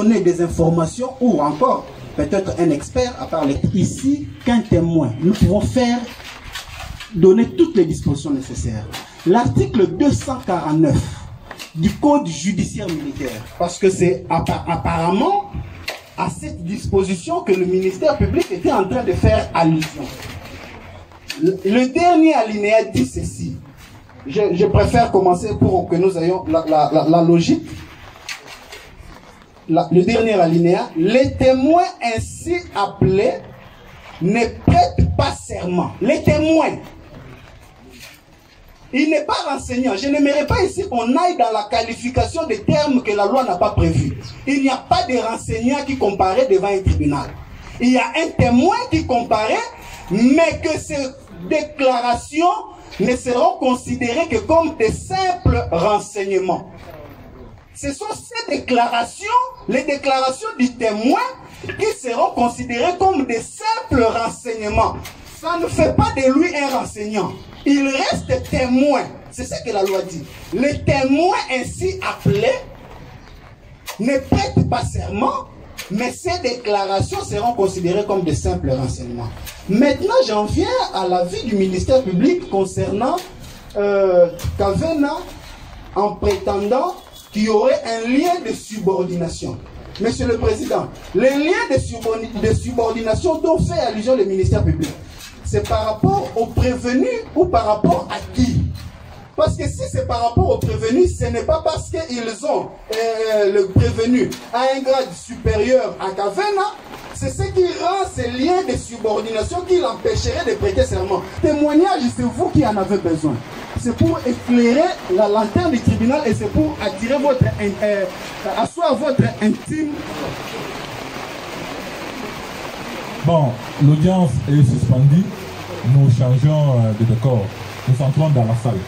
donner des informations ou encore peut-être un expert, à part ici, qu'un témoin. Nous pouvons donner toutes les dispositions nécessaires. L'article 249 du Code judiciaire militaire, parce que c'est apparemment à cette disposition que le ministère public était en train de faire allusion. Le dernier alinéa dit ceci. Je préfère commencer pour que nous ayons la logique. Le dernier alinéa, les témoins ainsi appelés ne prêtent pas serment. Les témoins, il n'est pas renseignant. Je n'aimerais pas ici qu'on aille dans la qualification des termes que la loi n'a pas prévus. Il n'y a pas de renseignant qui comparaît devant un tribunal. Il y a un témoin qui comparaît, mais que ces déclarations ne seront considérées que comme des simples renseignements. Ce sont ces déclarations, les déclarations du témoin, qui seront considérées comme des simples renseignements. Ça ne fait pas de lui un renseignant. Il reste témoin. C'est ce que la loi dit. Les témoins ainsi appelés ne prêtent pas serment, mais ces déclarations seront considérées comme de simples renseignements. Maintenant, j'en viens à l'avis du ministère public concernant Kavena, en prétendant qu'il y aurait un lien de subordination. Monsieur le Président, les liens de subordination dont fait allusion le ministère public, c'est par rapport aux prévenus ou par rapport à qui? Parce que si c'est par rapport aux prévenus, ce n'est pas parce qu'ils ont le prévenu à un grade supérieur à Kavena, c'est ce qui rend ces liens de subordination qui l'empêcherait de prêter serment. Témoignage, c'est vous qui en avez besoin. C'est pour éclairer la lanterne du tribunal et c'est pour attirer votre, asseoir votre intime. Bon, l'audience est suspendue. Nous changeons de décor. Nous entrons dans la salle.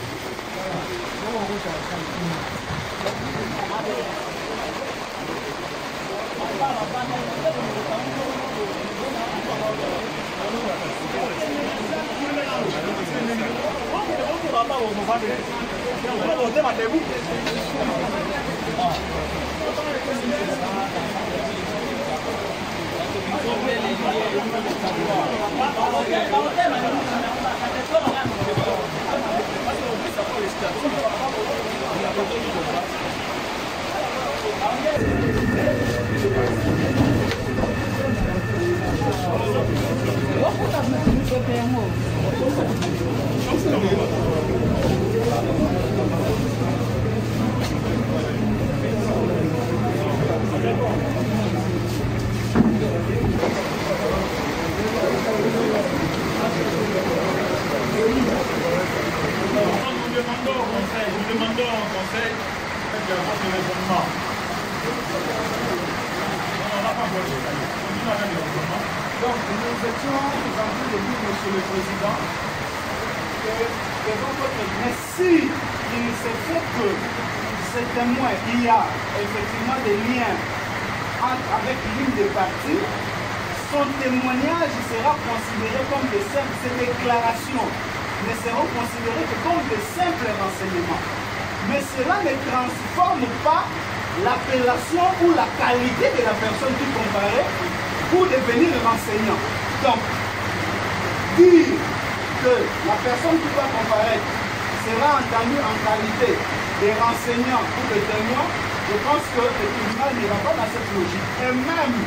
Nous demandons au conseil de raisonnement. Donc, nous étions en train de dire, Monsieur le Président, que devant votre récit, il s'est fait que ces témoins, il y a effectivement des liens avec l'une des parties. Son témoignage sera considéré comme des simples, ces déclarations ne seront considérées que comme de simples renseignements. Mais cela ne transforme pas l'appellation ou la qualité de la personne qui comparaît pour devenir renseignant. Donc, dire que la personne qui va comparaître sera entendue en qualité de renseignant ou de témoin, je pense que le tribunal n'ira pas dans cette logique. Et même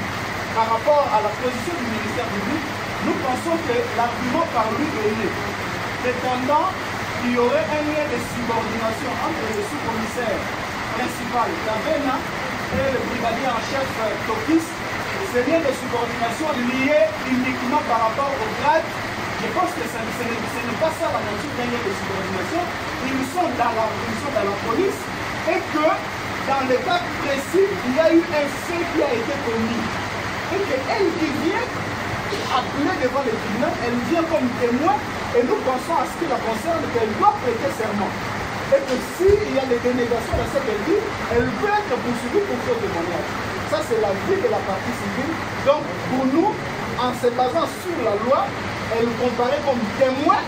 par rapport à la position du ministère public, nous pensons que l'argument par lui est né, prétendant qu'il y aurait un lien de subordination entre le sous-commissaire principal Kavena et le brigadier en chef Tokis. Ces liens de subordination liés uniquement par rapport au grade. Je pense que ce n'est pas ça la nature d'un lien de subordination. Ils sont dans la police et que dans le cas précis, il y a eu un fait qui a été commis. Et qu'elle qui vient appelée devant le tribunal, elle vient comme témoin et nous pensons à ce qui la concerne qu'elle doit prêter serment. Et que s'il y a des dénégations dans ce qu'elle dit, elle peut être poursuivie pour ce témoignage. Ça, c'est la vie de la partie civile. Donc, pour nous, en se basant sur la loi, elle comparaît comme témoin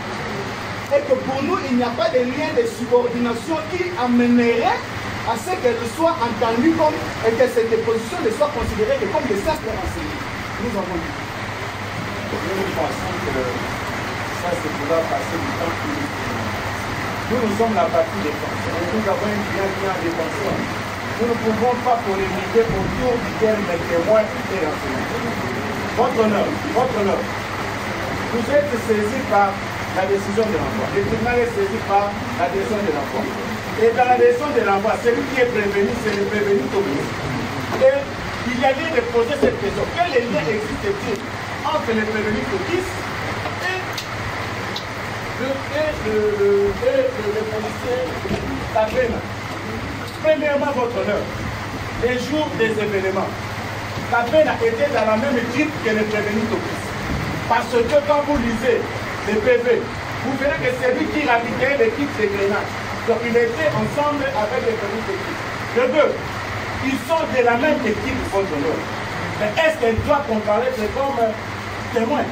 et que pour nous, il n'y a pas de lien de subordination qui amènerait à ce qu'elle soit entendue comme, et que cette déposition ne soit considérée que comme des simples renseignements. Nous avons dit. Nous pensons que ça, c'est pouvoir passer du temps plus. Nous sommes la partie des fonctions. Nous avons un client qui est en défenseur. Nous ne pouvons pas polémiquer autour du terme des témoins et renseignements. Votre honneur, vous êtes saisi par la décision de l'envoi. Le tribunal est saisi par la décision de l'envoi. Et dans la décision de l'envoi, celui qui est prévenu, c'est le prévenu communiste. Et il y a lieu de poser cette question. Quel lien existe-t-il entre les prévenus communistes et le policier Kabena? Premièrement, votre honneur, les jours des événements, Kabena était dans la même équipe que les prévenus communistes. Parce que quand vous lisez les PV, vous verrez que c'est lui qui ravitaillait l'équipe de Grenade. Donc il était ensemble avec les prévenus communistes. De deux, ils sont de la même équipe, votre honneur. Mais est-ce qu'elle doit comparaître comme témoin?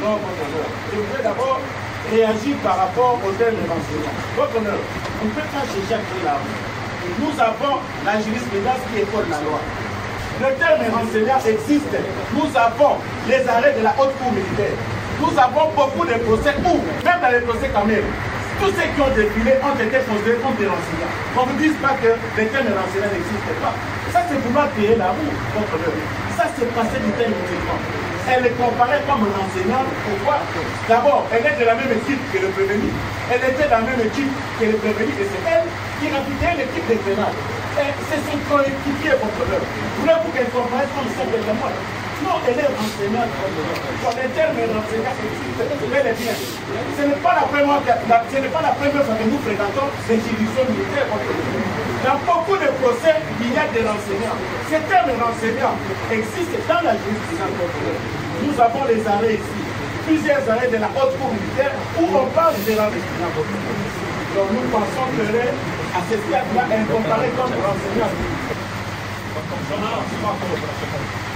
Non, votre honneur. Je voudrais d'abord réagir par rapport au terme de renseignement. Votre honneur, on ne peut pas chercher à créer la rue. Nous avons la jurisprudence qui école la loi. Le terme renseignement existe. Nous avons les arrêts de la haute cour militaire. Nous avons beaucoup de procès où, même dans les procès quand même, tous ceux qui ont défilé ont été considérés comme des renseignants. On ne vous dise pas que les termes renseignements n'existent pas. Ça, c'est vouloir payer la roue, votre honneur. Ça, c'est passer du terme renseignement. Elle est comparée comme enseignante. Pourquoi? D'abord, elle est de la même équipe que le prévenu. Elle était dans la même équipe que le prévenu. Et c'est elle qui ravitaillait l'équipe des pénales. Et c'est son coéquipier, votre honneur. Voulez-vous qu'elle comparaisse comme simple témoin? Non, elle est enseignante. Sur les termes d'enseignant existent bel et bien. Ce n'est pas la première fois que nous fréquentons ces juridictions militaires. Dans beaucoup de procès, il y a des renseignants. Ces termes d'enseignants existent dans la jurisprudence. Nous avons les arrêts ici, plusieurs arrêts de la haute cour militaire où on parle de l'enregistrement. Donc nous pensons que à ce stade-là, elle comparée comme renseignant.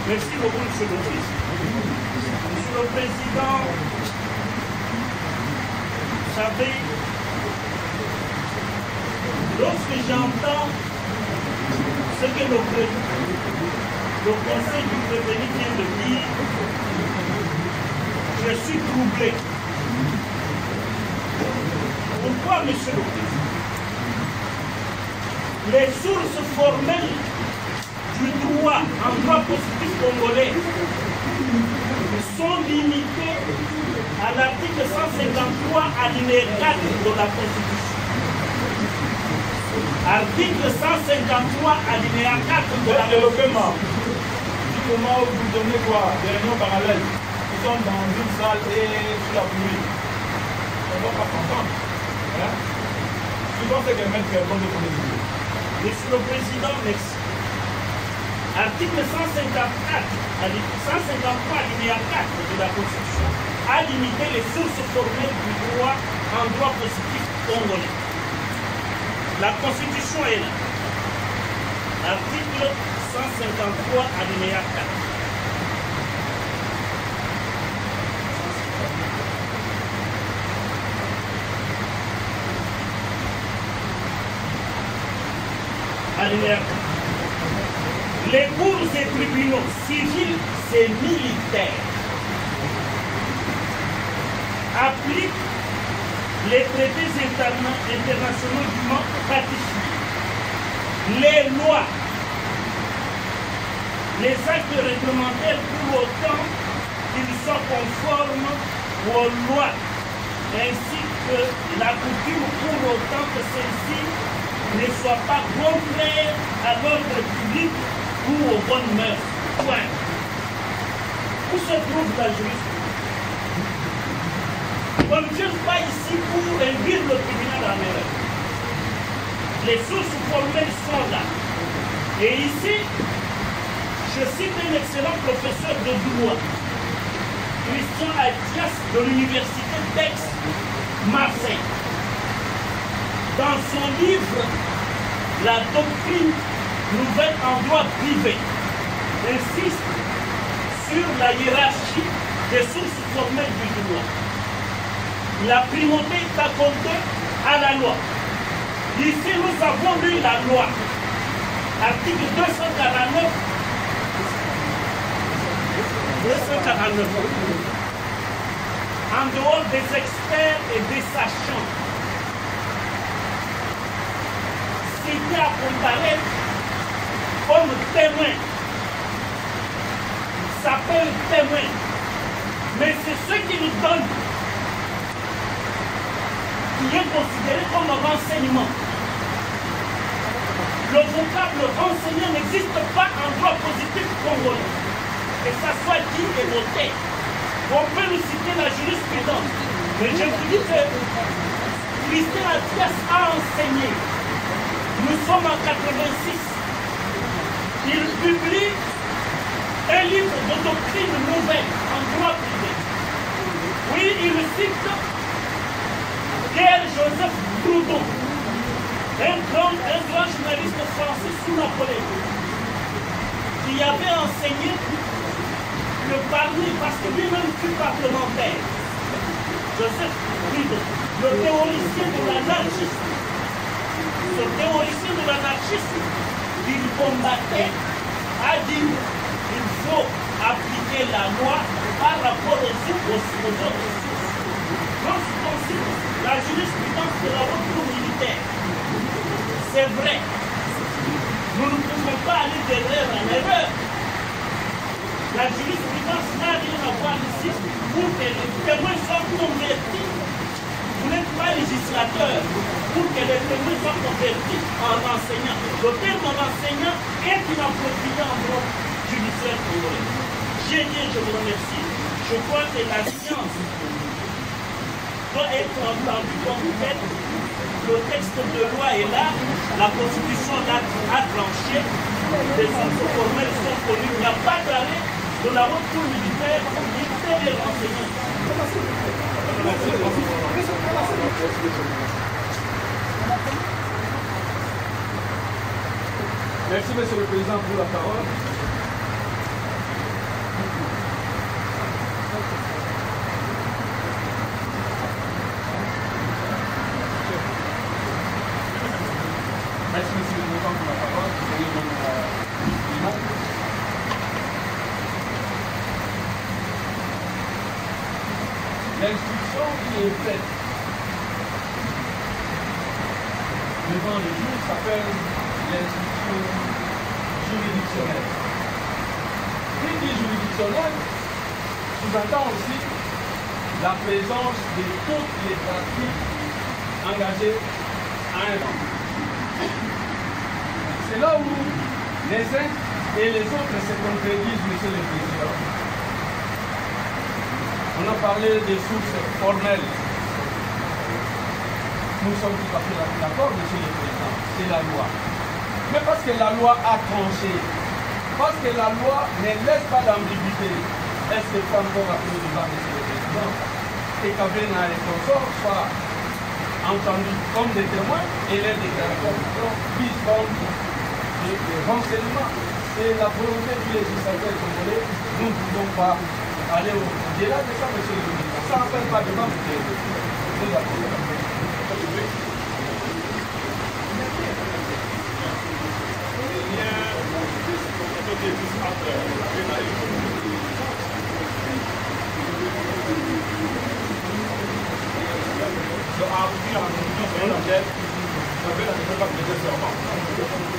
Merci beaucoup, Monsieur le Président. Monsieur le Président, vous savez, lorsque j'entends ce que le conseil du prévenu vient de dire, je suis troublé. Pourquoi, Monsieur le Président? Les sources formelles du droit en droit positif congolais sont limitées à l'article 153 alinéa 4 de la Constitution. Article 153 alinéa 4 de la Constitution. Comment vous donnez quoi? Des réunions parallèles. Nous sommes dans une salle et sous la pluie. On ne va pas s'entendre. Souvent, c'est que mettre quelqu'un de ton idée. Monsieur le Président, merci. Article 153 alinéa 4 de la Constitution a limité les sources formelles du droit en droit positif congolais. La Constitution est là. Article 153 alinéa 4. Alinéa 4. Les cours et tribunaux civils et militaires appliquent les traités internationaux dûment ratifiés, les lois, les actes réglementaires pour autant qu'ils soient conformes aux lois, ainsi que la coutume pour autant que celle-ci ne soit pas contraire à l'ordre public ou aux bonnes mœurs. Point. Où se trouve la jurisprudence? On ne vient pas ici pour induire le tribunal en erreur. Les sources formelles sont là. Et ici, je cite un excellent professeur de droit, Christian Athias de l'Université d'Aix-Marseille. Dans son livre « La doctrine nouvelle en droit privé », insiste sur la hiérarchie des sources formelles du droit. La primauté est accordée à la loi. Ici, nous avons lu la loi. Article 249. 249. En dehors des experts et des sachants, cités à comparaître comme témoin, s'appelle témoin, mais c'est ce qui nous donne, qui est considéré comme un renseignement. Le vocable renseignement n'existe pas en droit positif congolais, que ça soit dit et noté. On peut nous citer la jurisprudence, mais je vous dis que Christian Athias a enseigné. Nous sommes en 86. Il publie un livre de doctrine nouvelle en droit privé. Oui, il cite Pierre Joseph Proudhon, un grand journaliste français sous Napoléon, qui avait enseigné le parler parce que lui-même fut parlementaire. Joseph Proudhon, le théoricien de l'anarchisme. Ce théoricien de l'anarchisme, il combattait, a dit qu'il faut appliquer la loi par rapport aux autres sources. Lorsqu'on cite la jurisprudence de la haute cour militaire, c'est vrai, nous ne pouvons pas aller derrière en erreur. La jurisprudence n'a rien à voir ici pour que les témoins soient convertis. Vous n'êtes pas législateur pour que les témoins soient convertis en enseignants. Le terme enseignant est inapproprié en droit judiciaire congolais. J'ai dit, je vous remercie. Je crois que la science doit être entendue comme telle. Le texte de loi est là, la Constitution a tranché, les sources formelles sont connues, il n'y a pas d'arrêt de la haute cour militaire qui fait les renseignements. Merci, Monsieur le Président, pour la parole. Merci, Monsieur le Président, pour la parole. L'instruction qui est faite devant le juge s'appelle l'instruction juridictionnelle. Qui dit juridictionnelle sous-entend aussi la présence de toutes les parties engagées à un an. C'est là où les uns et les autres se contredisent, Monsieur le Président. On a parlé des sources formelles. Nous sommes tout à fait d'accord, Monsieur le Président, c'est la loi. Mais parce que la loi a tranché, parce que la loi ne laisse pas d'ambiguïté, est-ce que pas encore après le débat, Monsieur le Président, que Kabena et consorts soient entendus comme des témoins et les déclarations visent comme des renseignements. C'est la volonté du législateur congolais. Nous ne pouvons pas aller au-delà de ça, Monsieur le Président. Ça n'appelle pas de débat, Monsieur le Président.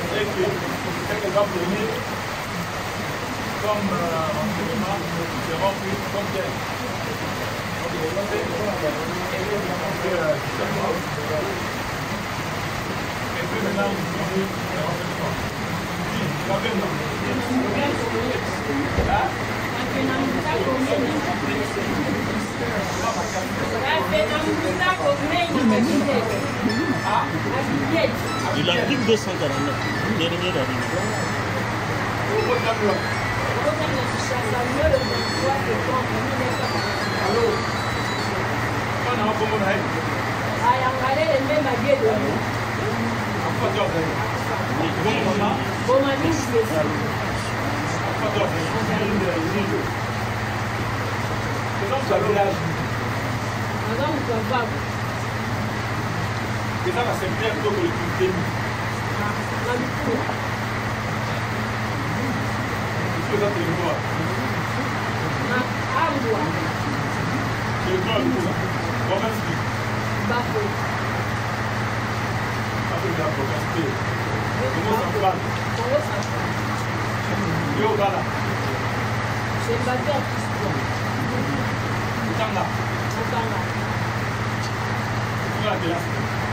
Et que quelqu'un va venir comme renseignement seront pris comme tel. Et puis maintenant, vous donnez les renseignements. Il l'article 249, dernier arrivé. c'est ça la secrétaire de collectivité. Est-ce que ça c'est le droit? C'est le droit de tout ça. Bon, merci. Bafo. Bafo de la propriété. Comment ça va? Comment ça va? Yo, voilà. C'est le batteur qui se voit. Tanga. Tanga.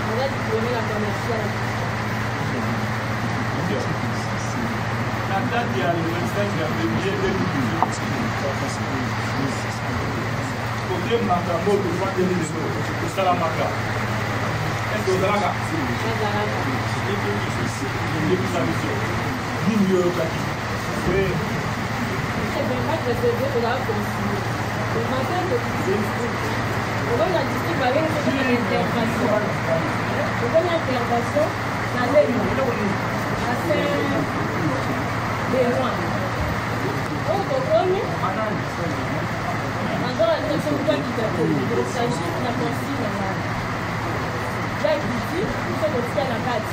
On a diplômé la commerciale. La date il y a le 25 février 2018. Côté Makamo, le droit de l'île de Salamaka. Est-ce que vous avez la carte? Depuis sa mission. Oui. C'est 24 février de la consigne. Le matin de la district avait une intervention. Une intervention dans les à Saint-Béroin. On comprend. Major la direction de loi qui il s'agit de la consigne. J'ai dit, nous sommes aussi à la carte.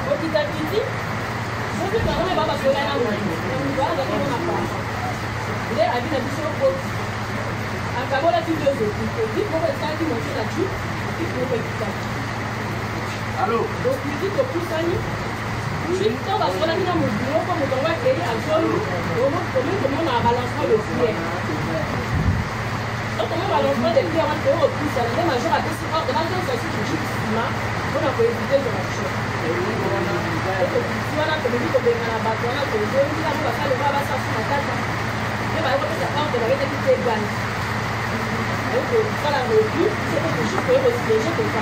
Au Kitapiti, je suis quand même pas parce que là, on doit donner mon appart. Il est à l'habitation haute. À Kabola, tu veux dire, il faut que ça qui monte là-dessus, il faut que ça. Allô? Donc, il dit que pour ça, oui, quand on va se relancer dans mon bureau, comme on va créer à zone, comment on a balancé le fier. Donc, comment on va lancer des fiers avant de faire au plus, ça le major a décidé, or, dans un sens, je suis on a évité de la chose. Voilà, comme dit, comme on a battu, on a posé, on a passé le bras, ça sur la table. Et bah, on a fait la vérité qui est bonne. Donc, ça l'a revu, c'est quelque chose que je suis déjà comme ça.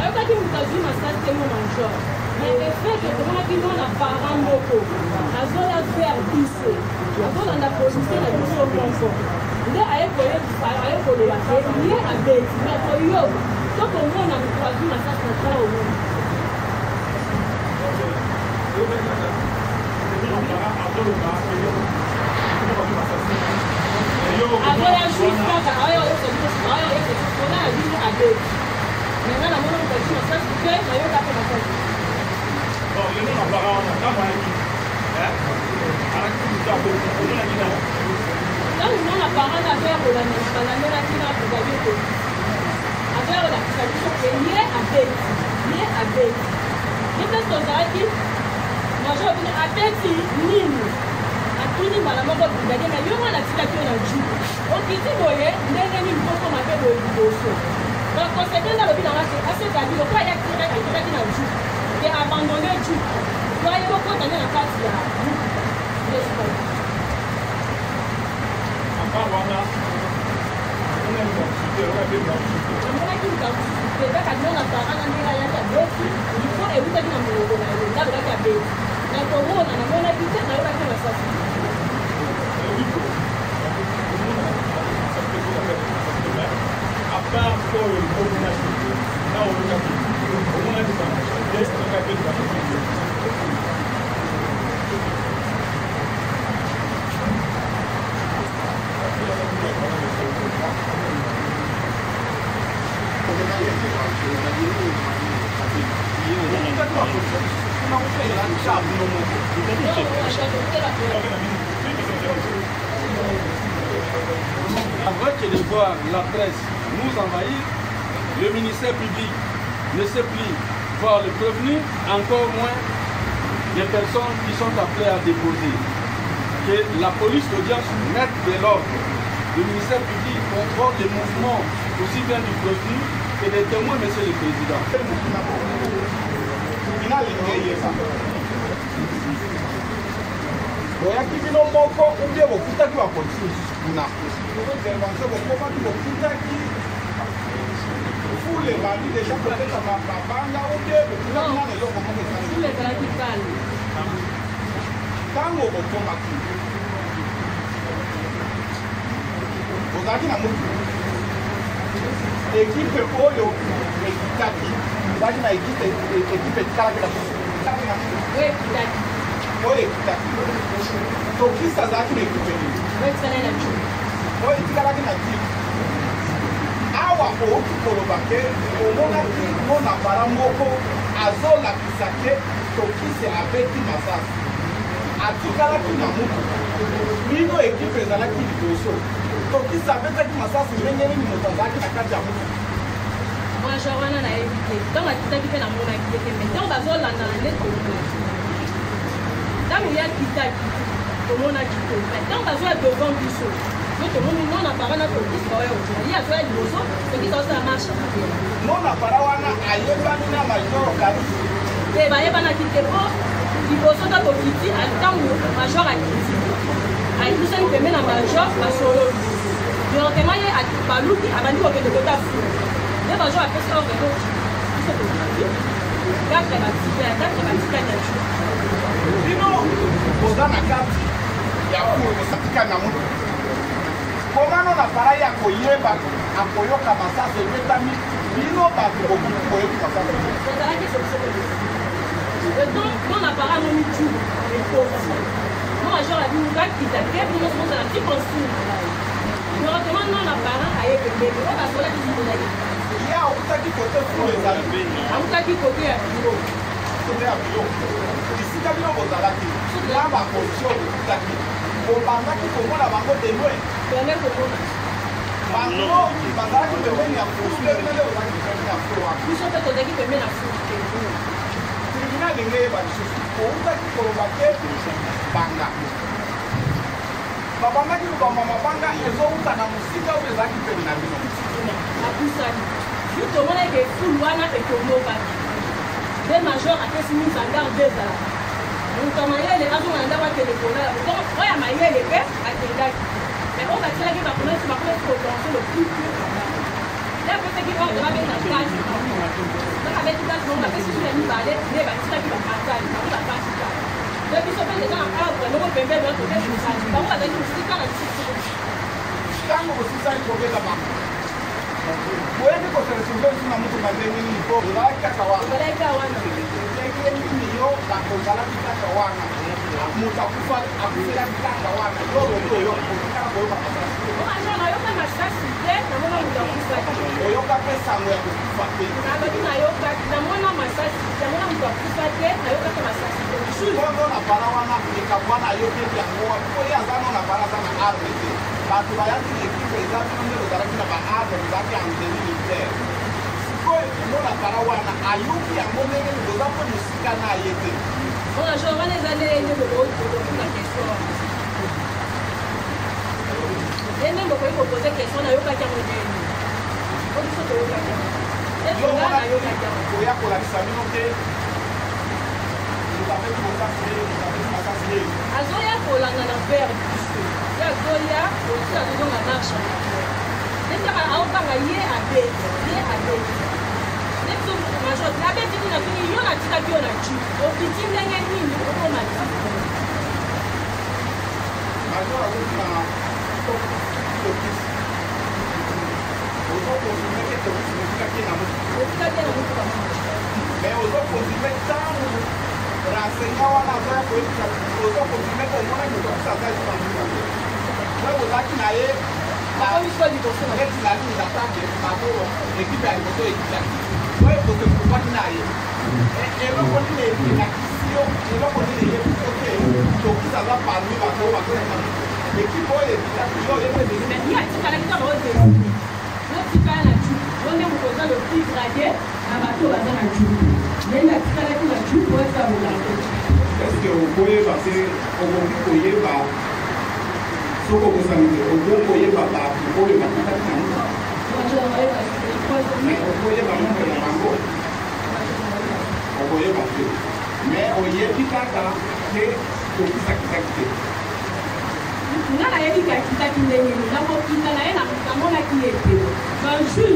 ayokaki moto azwi masasi te mo major mais efeke tomonaki mwana parent moko azola vers biso azolanda polise na biso moko nde ayekoloba te ye abeti mais koyoka to komona moto azwi masasi na tala omona azoya juif kaka ayoyekona azwi abeti maintenant la monnaie est sur ça que na yo ka pena ça bon le nom appara on a pas dit ala qui nous a posé on a dit là là le nom appara na faire pour la nana qui n'a pas vu que avec la solution que lié avec et parce que ça dit major bien apeti nini atuni mala moko bidage na yo mwana tikaki na ju okiti boye ndenge ni moko mabe boye biso. Donc, conséquence dans le bilan, c'est à dire qu'il y a quelqu'un qui a dit qui a abandonné Dieu. Il doit y avoir beaucoup d'années à faire ça. part pour le coordination. Là, on a dit, on a dit ça. Laisse le café de la Avant que de voir la presse nous envahir, le ministère public ne sait plus voir le prévenu, encore moins les personnes qui sont appelées à déposer. Que la police d'audience mette de l'ordre. Le ministère public contrôle les mouvements aussi bien du prévenu que des témoins, monsieur le président. boyaki bino moko ubie bokutaki bapolisi mosusu kuna intervention bokomaki bokutaki fule bandi deja peut-être babanga ubie bokutaki nano eloko moko ntango bokomaki bozalaki na motu ekipe oyo ekitaki ozalaki na ekipe etikalaki na oyo ekitaki tokisi azalaki na ekipe nini oyo etikalaki na jipe awa okoki koloba ke omonaki mona bara moko azolakisa ke tokisi abeti masasi atikalaki na mutu bino ekipe ezalaki liboso tokisi abetaki masasi ndenge nini moto azalaki na kati ya mutu major wana nayebi te ntango akitaki mpe namonaki te te me ntango bazolandana nde tomona ntango ya kitaki tomonaki te me ntango bazoya devant biso yo tomoni mona para na tokisi baoya kokila ye azoya liboso tokisi azosala marshe mona para wana ayebani na major kari te bayebanaki te po liboso to tokiti ntango major akiti ayitusani pembe na major basololi directement ye baluki abandi kokende kota fu nde major apesi ordre biso tokiti katre batikani ya ju bino oza na kati ya kosatikani na mutu komano na para ya koyeba akoyoka masasi ebetami bino bato koyebi masasi ezalaki donc non apara noni tu ekosi non major abimukakita te bino ozala ti consigne directement non apara ayebebebe oyo basolaki zizolaki ye akutaki kote fulu ezali akutaki kote ya biro kote ya biro esika bino bozalaki na bakondition okutaki obandaki komona bango delwe peme komona bango bazalaki pembeni ya fulu ndenge ozalaki pembeni ya fulu wana biso mpe tozalaki pembe na fulu te tribunal ndenge eyeba lisusu outaki koloba te banga babandaki kobamba mabanga ezouta na mosika oyo ezalaki pene na bino abusani yu tomona eke fulu wana ekomokaki nde major apesi mise en garde ezalaka moto mayele azonga na ndako atelefona ya botongo oyo ya mayele mpe akendaki mais oyo batielaki bakomesi kodanse le plus nde apesaki ordre babeti na place kaka beti place bongo bapesi biso ya mibale nde batikaki bamatali bango bapasi kaka nde biso mpe eza na arbre moko pembeni oyo tobeti mosali bango bazalaki mosika na biso ntango bosisali kobeta bango boyaki kotelefone na motuka ndenge nini po ozalaki kaka wana ozalaki wana ndenge nini yo bakozalaki kaka wana moto akufelaki kaka wana yo loto oyo okokaka koyoka masasi major nayoka masasi te namona moto akufaki oyoka mpe sango ya kokufa te nalobi nayokaki namona masasi namona moto akufa te nayokaki masasi te kondo na bana wana likambo wana ayokeli yango po ye aza no na bana aza na arme te bato bayaki ekipe eza bino nde bozalaki na baarme bozalaki anteni militaire sikoyo ndo na bana wana ayoki yango ndenge boza mpe mosika na ye te ona jo wana eza nde ndokokuna question ende ndokoki kopose question nayokaki yango ndeni o biso toyokaki yango etonga nayokaki yango oya kolakisa bino te azoya kolanda na vere biso ye azoya osi azozonga marshe esaka aobanga ye abeti nebiso major abeti nini na bini yo natikaki yo na ju okiti ndenge nini okoma ti major azoti na tokisi ozokonsume ke tokisi otikaki na motuka mais ozokonsume ntango renseignement wana azoya koyebisa ozokonsume komona ke tokisi aza eza na motuka te oyo ozalaki na ye akomiso liboso neti na ligne d'attaque bango ekipe ya liboso ekitaki oyo tokekupaki na ye eloko nini elakisi yo eloko nini eyebisi te tokisi aza parmi bato oyo bakozaa ekipe oyo ekitaki yo ye atikalaki kaka oyo notikala na ju yo nde moto oza le plus grade na bato baza na ju ndenge atikalaki na ju po esabola estce okoyeba te okoki koyeba soki okosamite okoki koyeba bato oyo batikaki na moto okoyeba moko na bango okoyeba te mais oyebi kaka te tokisakisaki te nga nayebi akitaki ndenge nini na mokita na ye namonaki ye te bajuge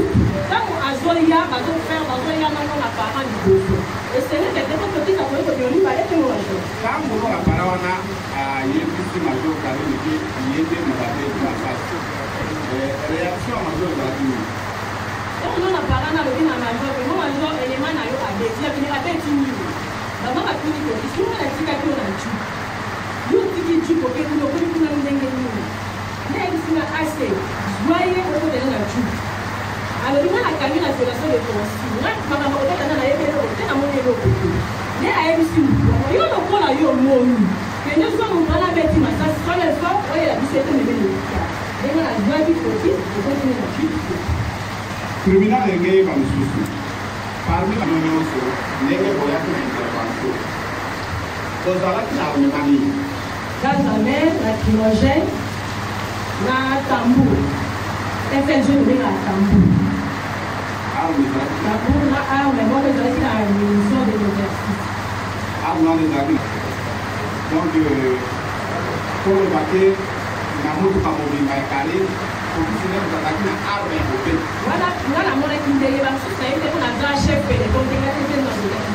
ntango azoya bazoya nango na parent liboso esengeke te po tokisa koyeba bioni balete moajo ntango no na para wana ayebisi major karine ke ye nde mobabeti makasi réaction ya major ezalaki nini ntango no na parent alobi na major mo major élément na yo abeti lakini abeti nini bango batuni koki soki natikaki yo na ju yo otiki ju koke kuna okoli kuna ndenge nini nayebisinga ase zwa ye okotele na ju alobi nga nakangi na violation de consigne nga makambo okotana nayebi eloko te namoni eloko te nde ayebisi motu yo lokola yo moni kende so motu wana abeti masasi sole so oyela biso ete mebele ndenge na zwaki koki okotele na ju criminal engeye bamosusu parmi bano nyonso ndenge boyaki na intervention tozalaki na omema nini gaz à main lacrymogène na tambour FLG obenga tambour arme ezalaki tambour na arme moko ezalaki na munition de l'exercice arme wana ezalaki donc koloba te na motuka mobimba ekale okisine ezalaki na arme ya kopeta wana nga namonaki ndenge basusu na ye te mpo naza chef pelepon ndenge tete nazolaki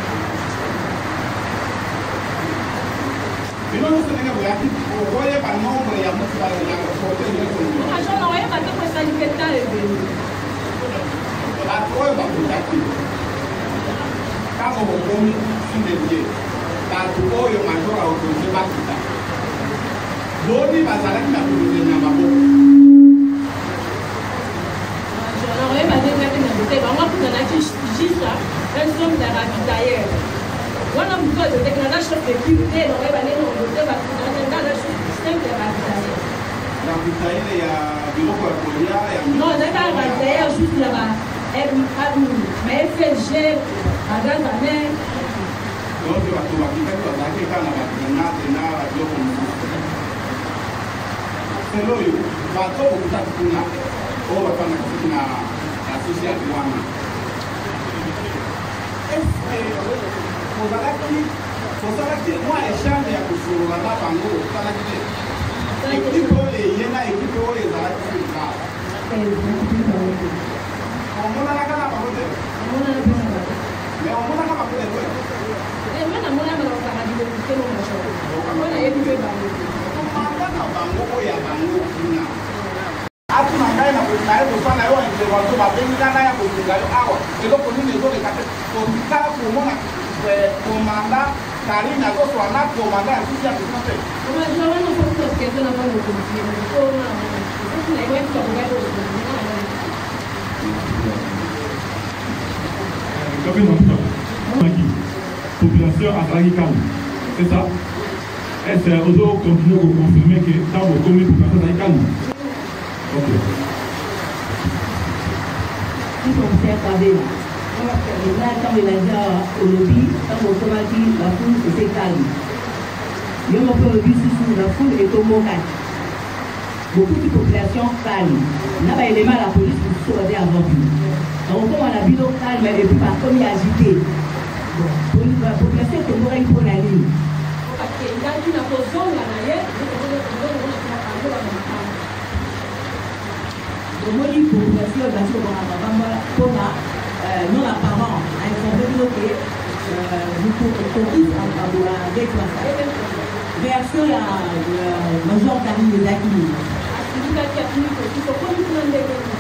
bino nyonso ndenge boyaki okoyeba nombre ya motuka ya kote nyonso major na oyeba te po esali te ta ebele bato oyo bakotaki ntango bokomi sudedie bato oyo major aautorise bakita boni bazalaki na kolozeli na maboko major na oyeba ndenge te na bote bango akutana juste un somme de ravitailleur wana moto azoteki naza chef de pure te na oyeba ndenge obote bakutana ndaza système de ravitailleur ravitaille ya biloko ya kolia ya non ezalaki ravitailleur juste ya ma FLG bagaz à main donc bato bakitaki bazalaki kaka na bagrenade na biloko mosusu selo oyo bato bokutaki kuna oyo bafandaki soki na société wana eske ozalaki mwa échange ya kosolola na bango osalaki te ekipe oyo eye na ekipe oyo ezalaki soka omonanaka na bango te mais omonaka bango te nga namonaka bakokaka biloko te mo major mpo nayebi mpe bango komanda na bango oyo ya bango kuna atuna ngai naye kosala yo intervention babenga ngai ya kotunga yo awa eloko nini ezoleka te kotikala komona komanda karine azoswa na komanda ya susi ya pesina te major wana fotokezo na bango kontie mpona nayebi bakokai population azalaki calme, c'est ça? Est-ce que vous continuez à confirmer que dans vos communes, la population est calme? Ok. Si on fait parler là, quand il a dit au lobby, quand on a dit la foule était calme. Il y a un peu de bus sous la foule est au Mokai. Beaucoup de population calme. Il y a un élément la police pour se sauver avant tout. Donc on a vu l'eau calme et puis par contre il est agité. La population est au Mokai pour la ligne. Omoni population basi okomaka bambala mpona non apparent ainforme bino ke tokisi abola ndeti basala réaction ya major karine ezalaki nini asilikaki atuni koki sokomi kuna ndenge nini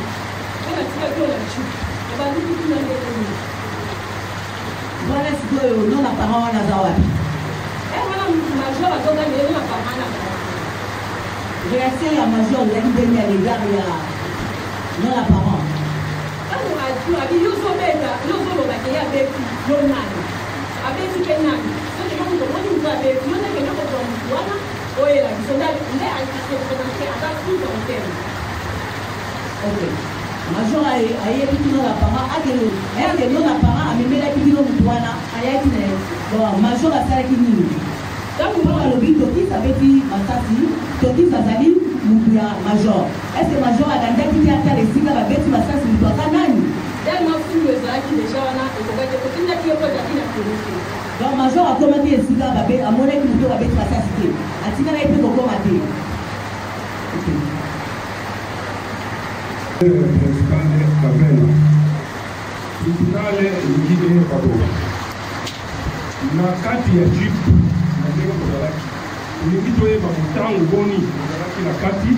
mpe natikaki oyo na ju ebaluki kuna ndenge nini wana sikoyo non apparent wana aza wapi wana major azongani non apparent na réaction ya major ezalaki ndenge ya l'égard ya non apparent abi yozobeta yozolobake ye abeti yo nani abeti mpe nani soki moto omoni moto abeti yo ndekende kozwa motu wana oyela biso nde arepresente ata plus en terme ok major ayebi bino na parent akende ayake bino na parent amemelaki bino motu wana ayaki na bon major asalaki nini ntango moko alobi tokisi abeti masasi tokisi azali motu ya major est ce que major adandaki te ata esika babeti masasi motu aka nani tellement fulu ezalaki deja wana ekokaki otindaki yo mpo ezalaki na komite donc major akomaki esika amonaki motu babeti masasi te atikala ye mpe kokoma te principale Kabela tribunale elingi baboka na kati ya jip na ndenge kozalaki olingi toyeba motango boni ozalaki na kati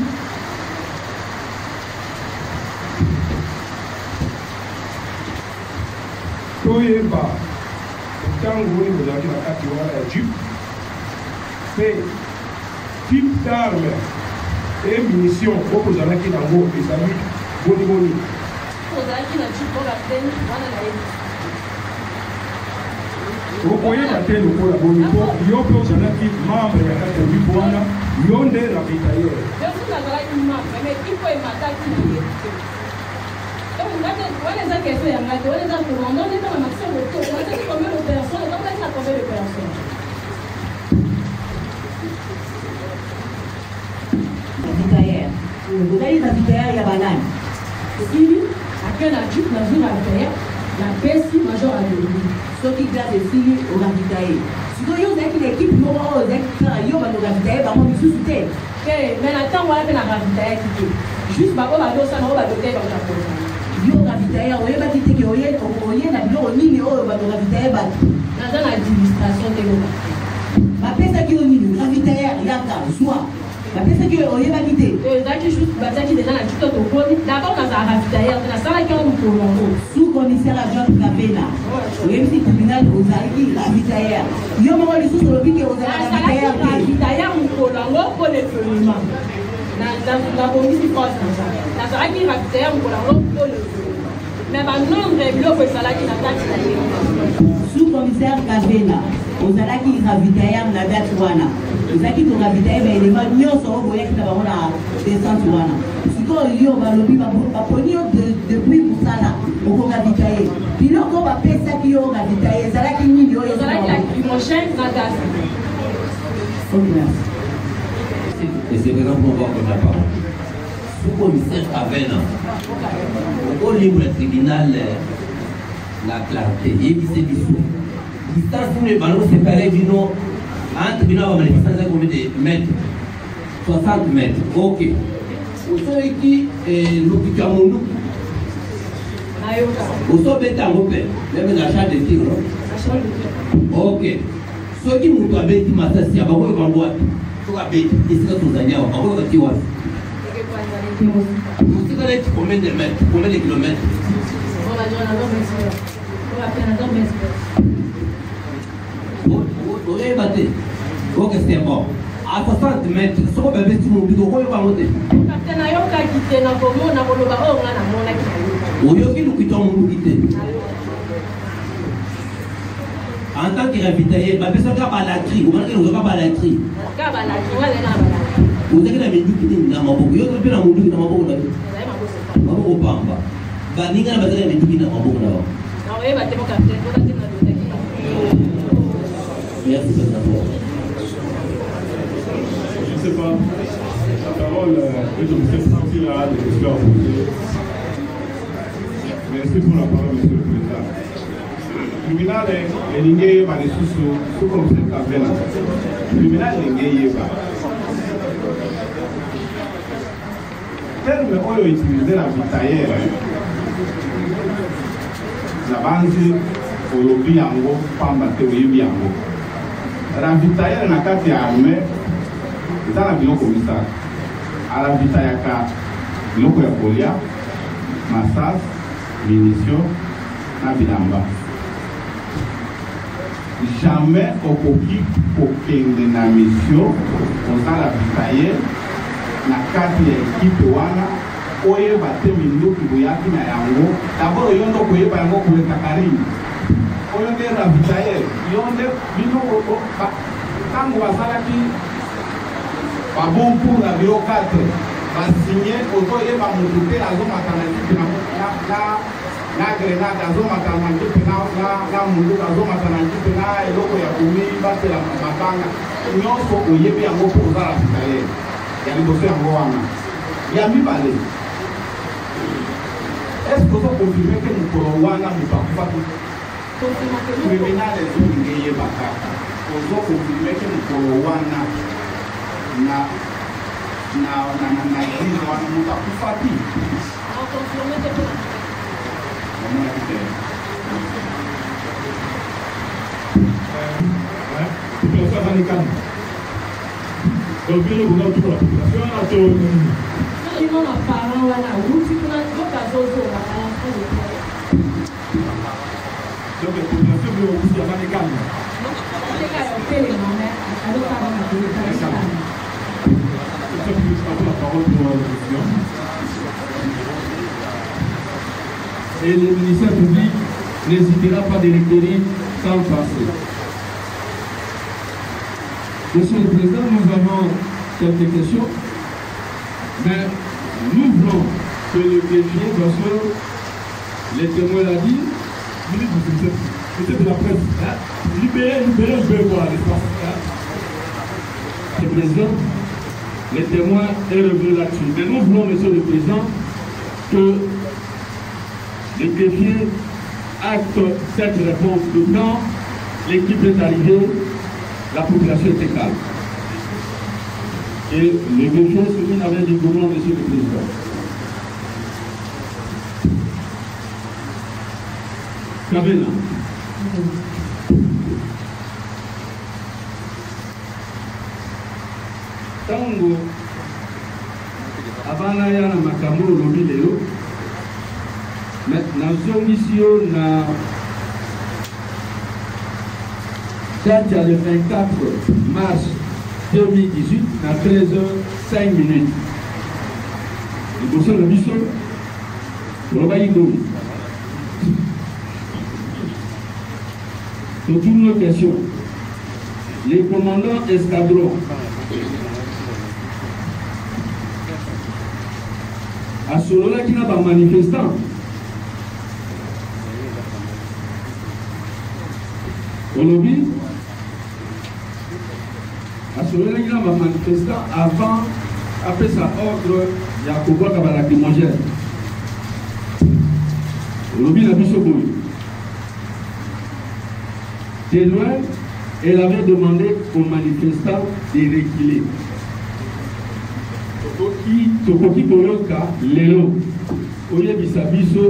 toyeba ntango oyo bozalaki na kati wana ya jupe mpe type d'arme e munition oyo bozalaki nango ezali boniboni ozalaki na jupe oyo bapeni wana na yebi okoyeba te lokola boni mpo yo mpe ozalaki membre ya kati ya jupe wana yo nde ravitailleur yosu nazalaki membre mais ipo emataki na yebi te wana eza question ya ngai te wana eza commandant nde ntanga maxi ya moto ozalaki combien de personnes ezalaki na combien de personnes ravitailleur ozali ravitailleur ya banani sili ake na jupe nazwi ravitailleur na pesi major alobi soki grade esili oravitaye sikoyo yo ozalaki na ekipe moko oyo ozalaki kaka yo bato ravitaye bango misusu te te mais na ntango wana mpe na ravitaillaki te juste bango badosana oyo badote bakota kozala yo ravitaye oyebaki teke oye na biloko nini oyo bato ravitaye bato naza na administration te loka bapesaki yo nini ravitaye yaka zwa bapesaki yo oyebaki te ezalaki juste batiaki deja na tito tokoni d'abord nazala ravitailleur te nasalaki yango mokolo yango sous commissaire adjoint kabena oyebisi tribunal ozalaki ravitailleur yo moko lisusu olobi ke ozala ravitailleur te ravitailleur mokolo yango mpo lefelema nabongisi force naza nazalaki ravitailleur mokolo yango mpo lefelema mais banombre ya biloko ezalaki na kati na ye sous commissaire kabena ozalaki ravitailleur na date wana ozalaki toravitaye baelema nyonso oyo boyaki na bango na descente wana sikoyo yo balobi baponi yo depuis mosala okoravitaye biloko oyo bapesaki yo ravitaye ezalaki nini oyo ezalaki lacrymogène na gaz. Et c'est vraiment pour voir que la parole. Sous-commissaire Avena, au libre tribunal, la clarté, il dit c'est du sous. Distance pour les ballons séparés du nom. Entre bino wa manifestation combien de mètres 60 mètres. Ok. Oso iki lopika mundu. Nayoka. Oso beta ngope. Même la charge de tir. Ok. Soki mutu abeti masasi abako bango wapi. Soka beti isika tuzanya wa bako kati wapi. Musika leti combien de mètres? Combien de kilomètres? On va dire la norme expert. On va faire la norme expert. Oye bate. Ok, c'est bon. À 60 mètres, ce qu'on peut mettre sur mon bidon, on va monter. Capitaine Ayoka quitté na komo na koloba o ngana mona kitayo. Oyo ki nous quittons mon quitté. En tant que ravitaillé, ma personne qui a balatri, vous voyez, nous avons balatri. Ka balatri, wala na balatri. Vous avez la minute qui est dans ma bouche. Yo que na mundu na ma bouche là. Ma bouche pamba. Ba ninga na bazala minute qui na ma bouche là. Na oye bate mo capitaine, ko bate na dotaki. Merci pour la parole. Je ne sais pas, la parole est de M. Santila, de questions à poser. Merci pour la parole, M. le Président. Le tribunal est lié par les sous-commissaires Kabena. Le tribunal est lié par. Terme oyo utilisé la vitaillère, la base olobi yango pamba te oyebi yango. Ravitailleur na kati ya armée eza na biloko misala aravitaillaka biloko ya kolia masas munition na bilamba jamais okoki kokende na mission oza ravitailleur na kati ya ekipe wana oyeba te minduki boyaki na yango dabord oyo ndo koyeba yango kolekaka nini oyo nde ravitailleur yo nde bino ntango basalaki babon pour na biro 4 basinye ozoyeba motu te azomata na jipe na grenade azomata na jipe na munduka azomata na jipe na eloko ya komi batela mabanga nyonso oyebi yango mpo oza ravitailleur ya liboso yango wana ya mibale est-ce ozokonfirme ke mokolo wana moto akufaki tribunal ezolinga eyeba kaka ozokonfirme ke mokolo wana na jize wana moto akufaki omonaki te population azali kani donc bino boza tukola population wana to Ino na parent wana wuti kuna zoka zozo na Et le ministère public n'hésitera pas de requérir sans passer. Monsieur le Président, nous avons quelques questions, mais nous voulons que le greffier, parce que les témoins l'ont dit, peut-être la presse, libérez, je vais voir l'espace. Monsieur le Président, les témoins est revenu là-dessus. Mais nous voulons, Monsieur le Président, que le greffier acte cette réponse de quand l'équipe est arrivée, la population était calme. Et le greffier se mit avec les gouvernements, Monsieur le Président. Kabela. Tango abana yana makambo lobi leo nazongisio na date le 24 mars 2018 à 13h05. Le conseil de la mission pour le Baïdoumi. Sur toutes nos questions, les commandants escadrons à ce moment-là qui n'a pas manifestant. Au lobby, à ce moment-là qui n'a pas manifestant avant, après sa ordre, il y a pouvoir avoir la lacrymogène. Au lobby, il a vu ce bruit. De loin, elle avait demandé aux manifestants de reculer. Tokoki koyoka lelo oyebisa biso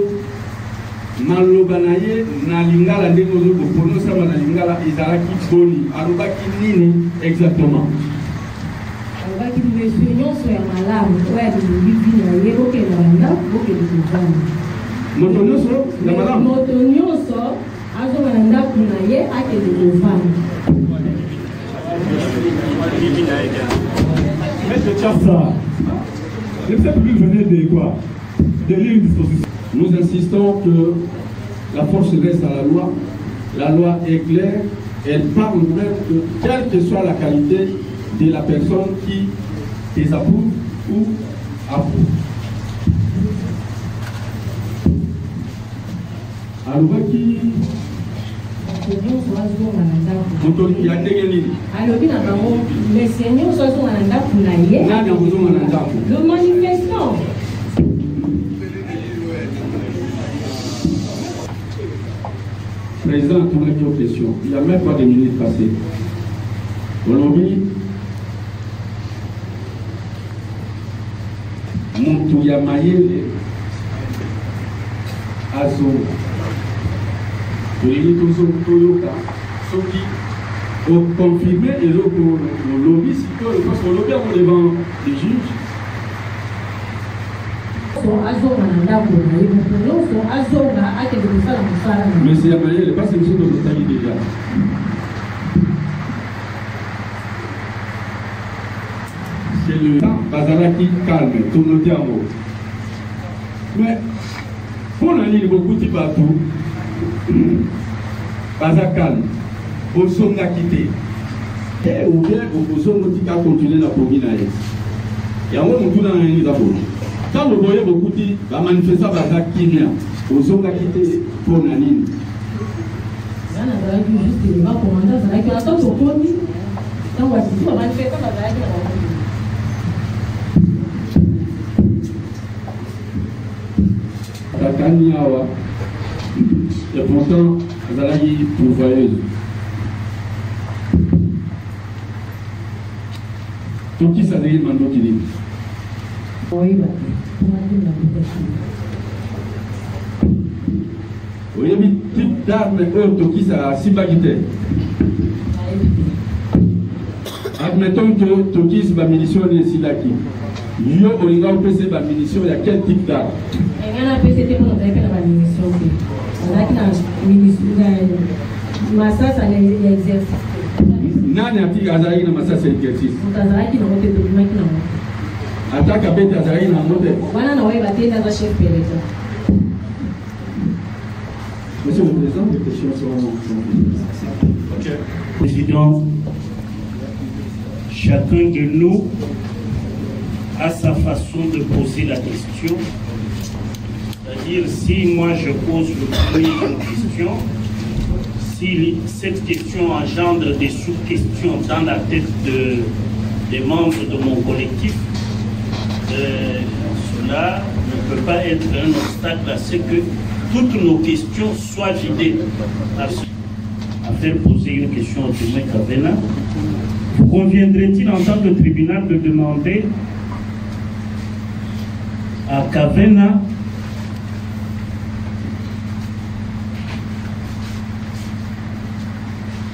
maloba na ye na lingala ndenge ozokopronosama na lingala ezalaki boni alobaki nini exactement? Alobaki monsieur nyonso ya malamu oyo alilobi na ye okende banda okende kovanda moto nyonso na malamu moto nyonso azonga na ndako na ye akende kovanda. Maître Tchassa, le ministère public venait de quoi? De lire une disposition. Nous insistons que la force reste à la loi. La loi est claire. Elle parle même que quelle que soit la qualité de la personne qui désapprouve ou approuve. Alors, qui alobi na bango monsieur nyonso azonga na ndako na ye le manifestant. Président, pour les questions, il n'y a même pas de minutes passées. Aujourd'hui, Moutou Yamayele Azo. Ceux qui ont confirmé et le lobby, parce qu'on lobby avant devant les juges. Monsieur Yamayel, le passe monsieur de l'Italie déjà. C'est le temps, Bazalaki calme, tout le diamant. Mais, pour la ligne, beaucoup de partout. Bazakal, Bosonga quitté. Et ou bien Bosonga qui a continué la province. Il y a un moment où on a un d'abord. Quand vous voyez beaucoup de manifestants Bazak qui vient, Bosonga quitté pour Nanine. Takaniawa. Et pourtant, Zalagi pourvoyeuse. Tout qui s'adresse maintenant qui dit. Oui, il y a un type d'arme qui s'est sibagité. Admettons que Tokis va munition de Silaki. Yo, on a PC va munition, il y a quel type d'arme? Il y a un PC pour nous faire la munition. Masasa ni exercice. Nani ati azali na masasa exercice? Mtazalaki na wote dokumenti na wote. Ataka bete azali na wote. Wana na wewe batenda za chef peleta. Monsieur le Président, les questions sont... Okay. Président, chacun de nous a sa façon de poser la question. C'est-à-dire, si moi je pose le premier une question, si cette question engendre des sous-questions dans la tête des membres de mon collectif, cela ne peut pas être un obstacle à ce que toutes nos questions soient vidées. À faire poser une question au témoin Kavena, vous conviendrait-il en tant que tribunal de demander à Kavena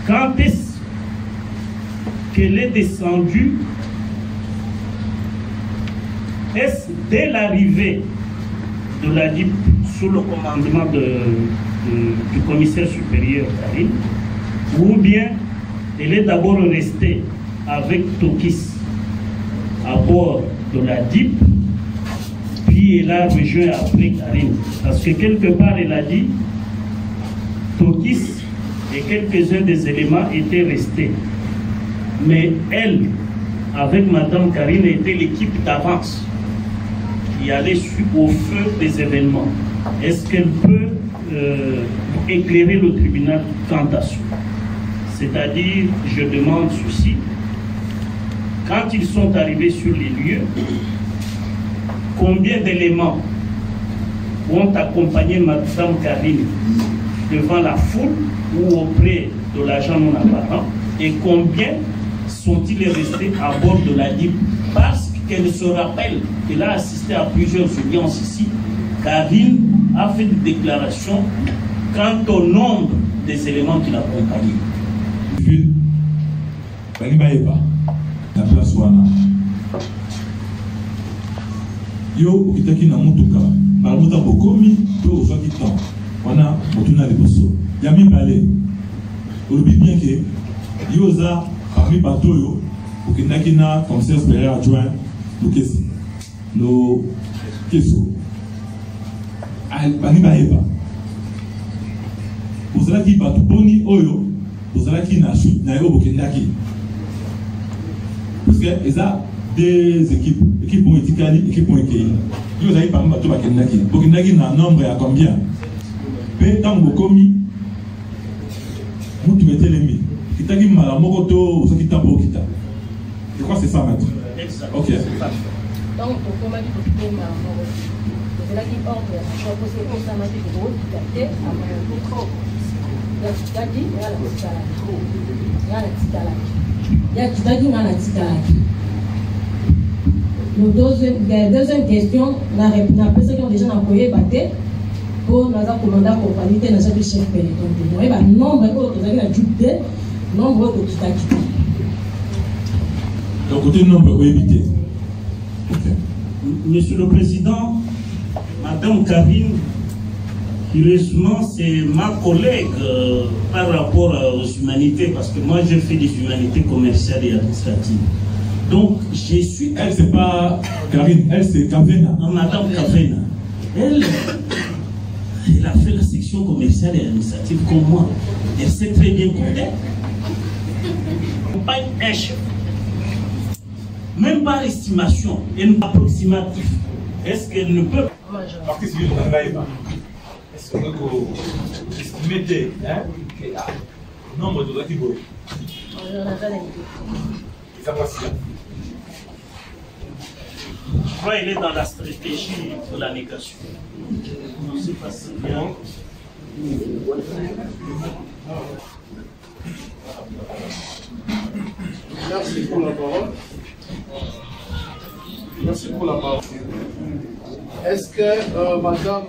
quand est-ce qu'elle est descendue? Est-ce dès l'arrivée de la DIP sous le commandement du commissaire supérieur Karine, ou bien elle est d'abord restée avec Tokis à bord de la DIP, puis elle a rejoint après Karine? Parce que quelque part elle a dit Tokis et quelques-uns des éléments étaient restés. Mais elle, avec Madame Karine, était l'équipe d'avance qui allait au feu des événements. Est-ce qu'elle peut éclairer le tribunal quant à ça? C'est-à-dire, je demande ceci, quand ils sont arrivés sur les lieux, combien d'éléments ont accompagné Madame Karine devant la foule ou auprès de l'agent non apparent, et combien sont-ils restés à bord de la DIP? Parce qu'elle se rappelle qu'elle a assisté à plusieurs audiences ici. Karine a fait des déclarations quant au nombre des éléments qui l'accompagnaient. La place wana yo ukitaki na mutuka baramuta bokomi to ozwaki temps wana motuna liboso ya mibale olobi bien ke yo oza parmi bato oyo okendaki na commissaire supérieur adjoint Lukesi lo keso bangi bayeba ozalaki bato boni oyo ozalaki na chute na yo bokendaki. Parce que y a des équipes ont été équipes ont été. Vous avez parlé de Bakendaki. Bakendaki n'a un nombre à combien? Mais tant que commis, vous mettez les mis. Kitaki malamoto, vous qui tambo kita. Je crois que c'est ça maintenant. Ok. Donc, pour comment dire que malamoto, c'est là qui porte. Je crois que c'est pour ça que je dois quitter à mon trop. La Kitaki, il y a la Kitaki. Il y a la Kitaki. Il y a Kitaki, il y a la Kitaki. La deuxième question, la personne qui ont déjà employé batté pour nous commander la compagnie de notre chef peloton. Il y a un nombre de nombre de Kitaki. Donc, côté nombre, vous évitez. Monsieur le Président, Madame Karine, curieusement, c'est ma collègue par rapport aux humanités, parce que moi, je fais des humanités commerciales et administratives. Donc, je suis... Elle, c'est pas Karine, elle, c'est Kavena. Non, Madame Kavena. Elle a fait la section commerciale et administrative comme moi. Elle sait très bien compter. Pas un chef. Même par estimation, une approximatif. Est-ce qu'elle ne peut... Partie civile, on n'arrive pas. Est-ce qu'on peut estimer le nombre de actifs? Ça passe bien. Je crois qu'elle est dans la stratégie de la négation. C'est facile. Merci pour la parole. Merci pour la parole. Est-ce que Madame